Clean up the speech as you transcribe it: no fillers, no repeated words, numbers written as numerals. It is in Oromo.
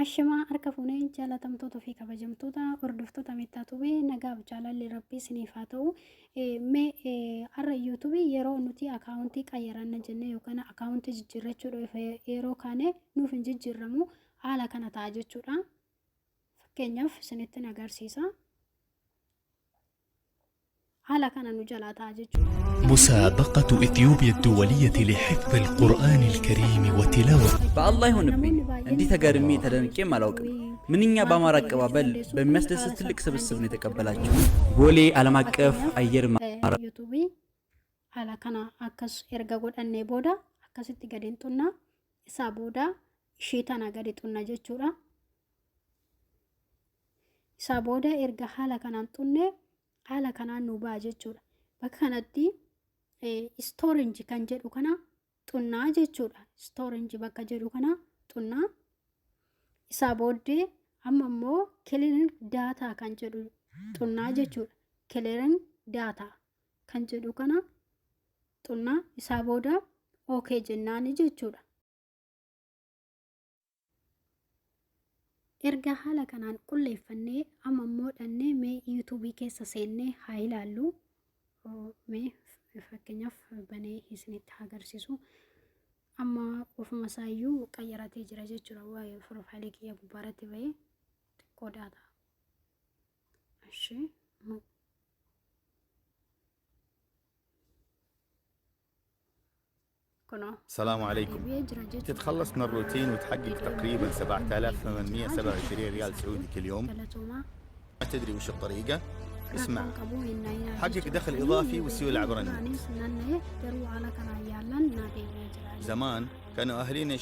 Ashamaa harka fuunee jaalatamtoota fi kabajamtoota hordoftoota meettaatu nagaaf jaalalli rabbii isiniif haa ta'u. Har'a yuutuubii yeroo nuti akaawuntii qayyaranna jennee yookaan akaawuntii jijjiirrachuudhaaf yeroo kaane nuuf hin jijjiirramu haala kana ta'a jechuudha. Fakkeenyaaf isinitti agarsiisa. haala kana nu jalaa ta'a jechuudha. مسابقة إثيوبيا الدولية لحفظ القرآن الكريم وتلاوته. بالله يهونبኝ እንዲህ ተገርሜ ተደንቄም አላውቅም። ምንኛ በአማራ አቀባበል በሚያስደስት ትልቅ ስብስብ ነው የተቀበላችሁ። ቦሌ ዓለም አቀፍ አየር ማረፊያ yuutuubii haala kana akkas erga godhannee booda akkasitti gadi xunna isaa booda ishee tana gadi xunna jechuudha. isaa booda erga haala kanaan xunne haala kanaan nu ba'a jechuudha. Bakka kanatti storage kan jedhu kana xunnaa jechuudha. Storage bakka jedhu kana xunnaa. Isaa booddee amma immoo clearing data kan jedhu xunnaa jechuudha. Clearing data kan jedhu kana xunnaa. Isaa booda okay jennaani jechuudha. erga haala kanaan qulleeffannee amma immoo dhannee mee yuutuubii keessa seennee haa ilaallu. Mee fakkeenyaaf banee isinitti agarsiisu. Amma ofuma isaayyuu qayyaratee jira jechuudha. Waa'ee profaayilii kiyya gubbaarratti bahee xiqqoo daata. السلام عليكم. تتخلص من الروتين وتحقق تقريبا 7827 ريال سعودي كل يوم. ما تدري وش الطريقة؟ اسمع، حقق دخل إضافي والسيولة عبر النت. زمان كانوا أهلنا